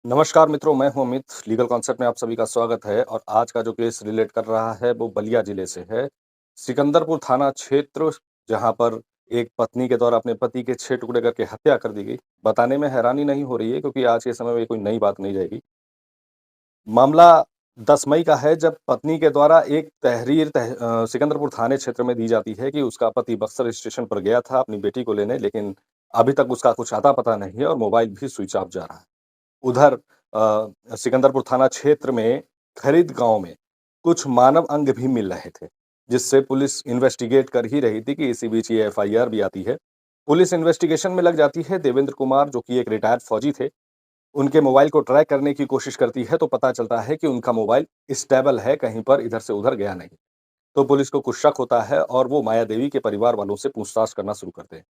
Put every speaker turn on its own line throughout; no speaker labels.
नमस्कार मित्रों, मैं हूं अमित। लीगल कॉन्सेप्ट में आप सभी का स्वागत है और आज का जो केस रिलेट कर रहा है वो बलिया जिले से है। सिकंदरपुर थाना क्षेत्र, जहां पर एक पत्नी के द्वारा अपने पति के 6 टुकड़े करके हत्या कर दी गई। बताने में हैरानी नहीं हो रही है क्योंकि आज के समय में ये कोई नई बात नहीं रहेगी। मामला 10 मई का है, जब पत्नी के द्वारा एक सिकंदरपुर थाने क्षेत्र में दी जाती है कि उसका पति बक्सर स्टेशन पर गया था अपनी बेटी को लेने, लेकिन अभी तक उसका कुछ अता-पता नहीं है और मोबाइल भी स्विच ऑफ जा रहा है। उधर सिकंदरपुर थाना क्षेत्र में खरीद गाँव में कुछ मानव अंग भी मिल रहे थे, जिससे पुलिस इन्वेस्टिगेट कर ही रही थी कि इसी बीच ये एफआईआर भी आती है। पुलिस इन्वेस्टिगेशन में लग जाती है। देवेंद्र कुमार, जो कि एक रिटायर्ड फौजी थे, उनके मोबाइल को ट्रैक करने की कोशिश करती है, तो पता चलता है कि उनका मोबाइल स्टेबल है, कहीं पर इधर से उधर गया नहीं। तो पुलिस को कुछ शक होता है और वो माया देवी के परिवार वालों से पूछताछ करना शुरू करते हैं।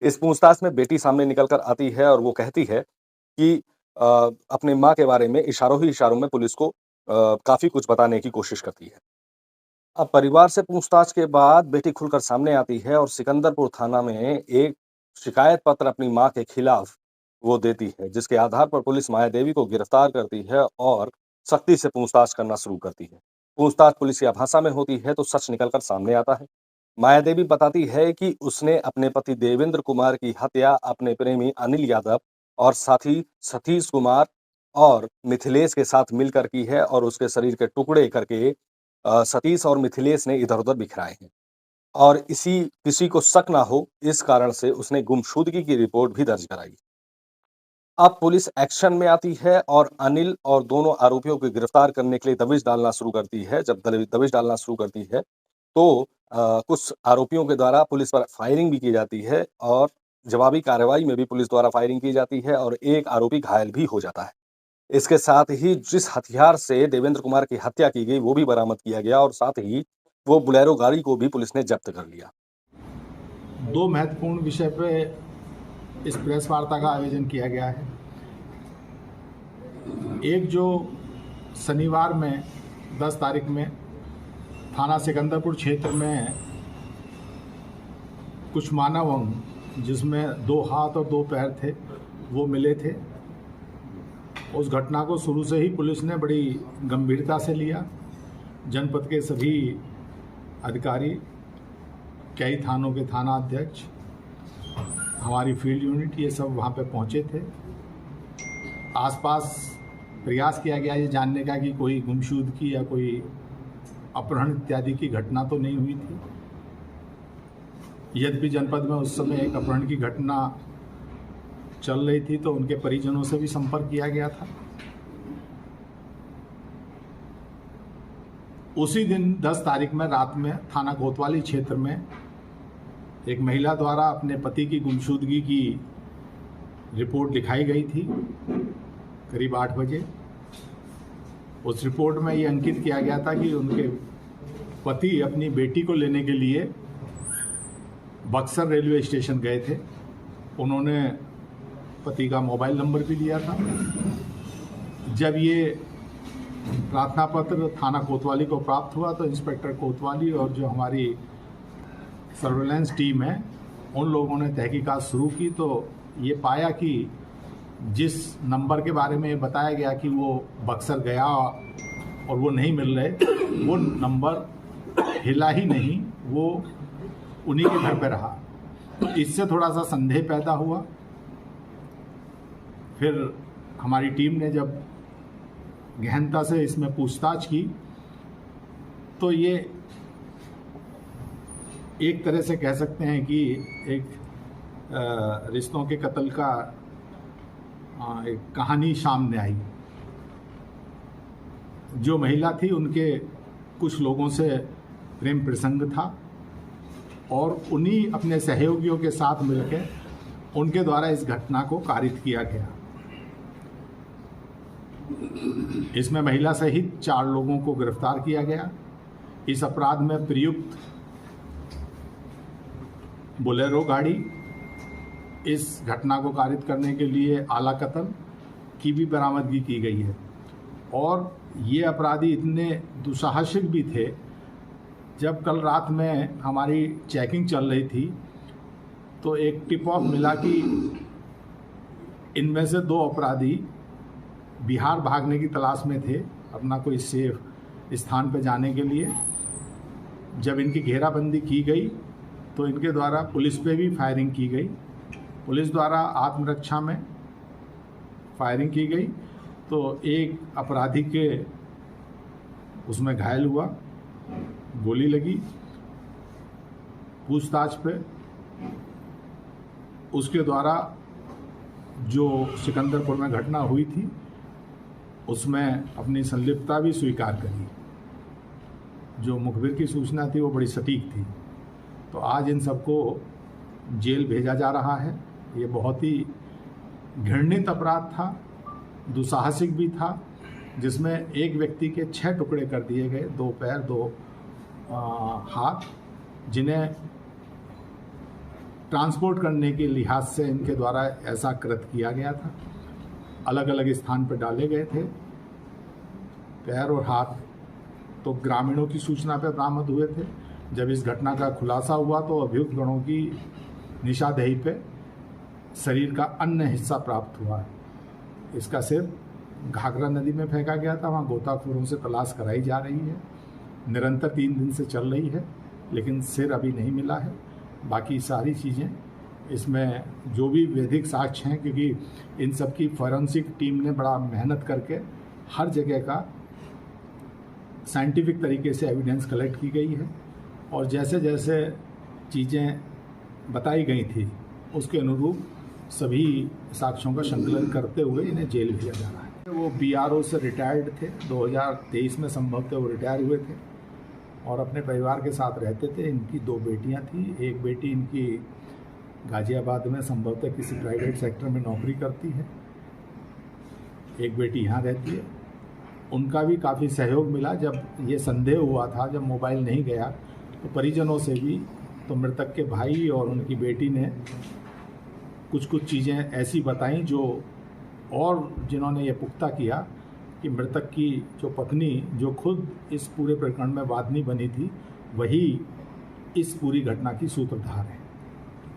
इस पूछताछ में बेटी सामने निकल कर आती है और वो कहती है कि अ, अपनी माँ के बारे में इशारों ही इशारों में पुलिस को काफ़ी कुछ बताने की कोशिश करती है। अब परिवार से पूछताछ के बाद बेटी खुलकर सामने आती है और सिकंदरपुर थाना में एक शिकायत पत्र अपनी माँ के खिलाफ वो देती है, जिसके आधार पर पुलिस माया देवी को गिरफ्तार करती है और सख्ती से पूछताछ करना शुरू करती है। पूछताछ पुलिसिया भाषा में होती है तो सच निकल कर सामने आता है। माया देवी बताती है कि उसने अपने पति देवेंद्र कुमार की हत्या अपने प्रेमी अनिल यादव और साथी सतीश कुमार और मिथिलेश के साथ मिलकर की है और उसके शरीर के टुकड़े करके सतीश और मिथिलेश ने इधर-उधर बिखराए हैं और इसी किसी को शक ना हो, इस कारण से उसने गुमशुदगी की रिपोर्ट भी दर्ज कराई। अब पुलिस एक्शन में आती है और अनिल और दोनों आरोपियों को गिरफ्तार करने के लिए दबिश डालना शुरू करती है। जब दबिश डालना शुरू करती है, तो कुछ आरोपियों के द्वारा पुलिस पर फायरिंग भी की जाती है और जवाबी कार्रवाई में भी पुलिस द्वारा फायरिंग की जाती है और एक आरोपी घायल भी हो जाता है। इसके साथ ही जिस हथियार से देवेंद्र कुमार की हत्या की गई, वो भी बरामद किया गया और साथ ही वो बोलेरो गाड़ी को भी पुलिस ने जब्त कर लिया।
दो महत्वपूर्ण विषय पे इस प्रेस वार्ता का आयोजन किया गया है। एक जो शनिवार में 10 तारीख में थाना सिकंदरपुर क्षेत्र में कुछ मानव अंग, जिसमें 2 हाथ और 2 पैर थे, वो मिले थे। उस घटना को शुरू से ही पुलिस ने बड़ी गंभीरता से लिया। जनपद के सभी अधिकारी, कई थानों के थाना अध्यक्ष, हमारी फील्ड यूनिट, ये सब वहाँ पे पहुँचे थे। आसपास प्रयास किया गया ये जानने का कि कोई गुमशुदगी या कोई अपहरण इत्यादि की घटना तो नहीं हुई थी। यद्यपि जनपद में उस समय एक अपहरण की घटना चल रही थी, तो उनके परिजनों से भी संपर्क किया गया था। उसी दिन 10 तारीख में रात में थाना कोतवाली क्षेत्र में एक महिला द्वारा अपने पति की गुमशुदगी की रिपोर्ट लिखाई गई थी करीब 8 बजे। उस रिपोर्ट में ये अंकित किया गया था कि उनके पति अपनी बेटी को लेने के लिए बक्सर रेलवे स्टेशन गए थे। उन्होंने पति का मोबाइल नंबर भी दिया था। जब ये प्रार्थना पत्र थाना कोतवाली को प्राप्त हुआ तो इंस्पेक्टर कोतवाली और जो हमारी सर्वेलेंस टीम है, उन लोगों ने तहकीकात शुरू की। तो ये पाया कि जिस नंबर के बारे में बताया गया कि वो बक्सर गया और वो नहीं मिल रहे, वो नंबर हिला ही नहीं, वो उन्हीं के घर पे रहा। तो इससे थोड़ा सा संदेह पैदा हुआ। फिर हमारी टीम ने जब गहनता से इसमें पूछताछ की तो ये एक तरह से कह सकते हैं कि एक रिश्तों के कत्ल का एक कहानी सामने आई। जो महिला थी, उनके कुछ लोगों से प्रेम प्रसंग था और उन्हीं अपने सहयोगियों के साथ मिलकर उनके द्वारा इस घटना को कारित किया गया। इसमें महिला सहित 4 लोगों को गिरफ्तार किया गया। इस अपराध में प्रयुक्त बोलेरो गाड़ी, इस घटना को कारित करने के लिए आला कत्ल की भी बरामदगी की गई है। और ये अपराधी इतने दुस्साहसिक भी थे, जब कल रात में हमारी चेकिंग चल रही थी तो एक टिप ऑफ मिला कि इनमें से 2 अपराधी बिहार भागने की तलाश में थे, अपना कोई सेफ स्थान पर जाने के लिए। जब इनकी घेराबंदी की गई तो इनके द्वारा पुलिस पे भी फायरिंग की गई। पुलिस द्वारा आत्मरक्षा में फायरिंग की गई तो एक अपराधी के उसमें घायल हुआ, गोली लगी। पूछताछ पे उसके द्वारा जो सिकंदरपुर में घटना हुई थी उसमें अपनी संलिप्तता भी स्वीकार करी। जो मुखबिर की सूचना थी वो बड़ी सटीक थी। तो आज इन सबको जेल भेजा जा रहा है। ये बहुत ही घृणित अपराध था, दुस्साहसिक भी था, जिसमें एक व्यक्ति के 6 टुकड़े कर दिए गए, 2 पैर 2 हाथ, जिन्हें ट्रांसपोर्ट करने के लिहाज से इनके द्वारा ऐसा कृत्य किया गया था। अलग अलग स्थान पर डाले गए थे। पैर और हाथ तो ग्रामीणों की सूचना पर बरामद हुए थे। जब इस घटना का खुलासा हुआ तो अभियुक्त गणों की निशानदेही पे शरीर का अन्य हिस्सा प्राप्त हुआ है। इसका सिर घाघरा नदी में फेंका गया था, वहाँ गोताखोरों से तलाश कराई जा रही है, निरंतर 3 दिन से चल रही है, लेकिन सिर अभी नहीं मिला है। बाकी सारी चीज़ें इसमें जो भी वैधिक साक्ष्य हैं, क्योंकि इन सब की फॉरेंसिक टीम ने बड़ा मेहनत करके हर जगह का साइंटिफिक तरीके से एविडेंस कलेक्ट की गई है और जैसे जैसे चीज़ें बताई गई थी उसके अनुरूप सभी साक्ष्यों का संकलन करते हुए इन्हें जेल भेजा जा रहा है। वो बीआरओ से रिटायर्ड थे, 2023 में संभवतः वो रिटायर हुए थे और अपने परिवार के साथ रहते थे। इनकी 2 बेटियां थी। एक बेटी इनकी गाजियाबाद में संभवतः किसी प्राइवेट सेक्टर में नौकरी करती है, एक बेटी यहाँ रहती है। उनका भी काफ़ी सहयोग मिला। जब ये संदेह हुआ था, जब मोबाइल नहीं गया, तो परिजनों से भी, तो मृतक के भाई और उनकी बेटी ने कुछ चीज़ें ऐसी बताई जो, और जिन्होंने ये पुख्ता किया कि मृतक की जो पत्नी, जो खुद इस पूरे प्रकरण में वादनी बनी थी, वही इस पूरी घटना की सूत्रधार है।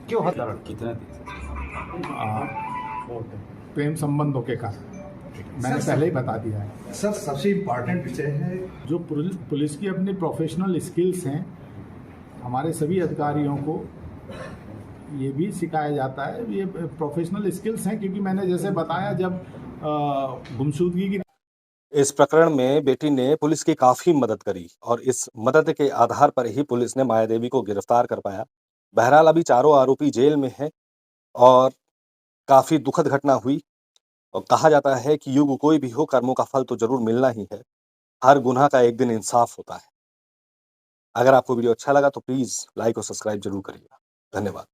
क्यों हत्या? कितना
प्रेम संबंधों के कारण, मैंने पहले ही बता दिया है।
सर, सबसे इम्पोर्टेंट विषय है
जो पुलिस की अपनी प्रोफेशनल स्किल्स हैं, हमारे सभी अधिकारियों को ये भी सिखाया जाता है। ये प्रोफेशनल स्किल्स हैं, क्योंकि मैंने जैसे बताया, जब गुमशुदगी की
इस प्रकरण में बेटी ने पुलिस की काफी मदद करी और इस मदद के आधार पर ही पुलिस ने मायादेवी को गिरफ्तार कर पाया। बहरहाल अभी चारों आरोपी जेल में हैं और काफी दुखद घटना हुई और कहा जाता है कि युग कोई भी हो, कर्मों का फल तो जरूर मिलना ही है। हर गुनाह का एक दिन इंसाफ होता है। अगर आपको वीडियो अच्छा लगा तो प्लीज लाइक और सब्सक्राइब जरूर करिएगा। धन्यवाद।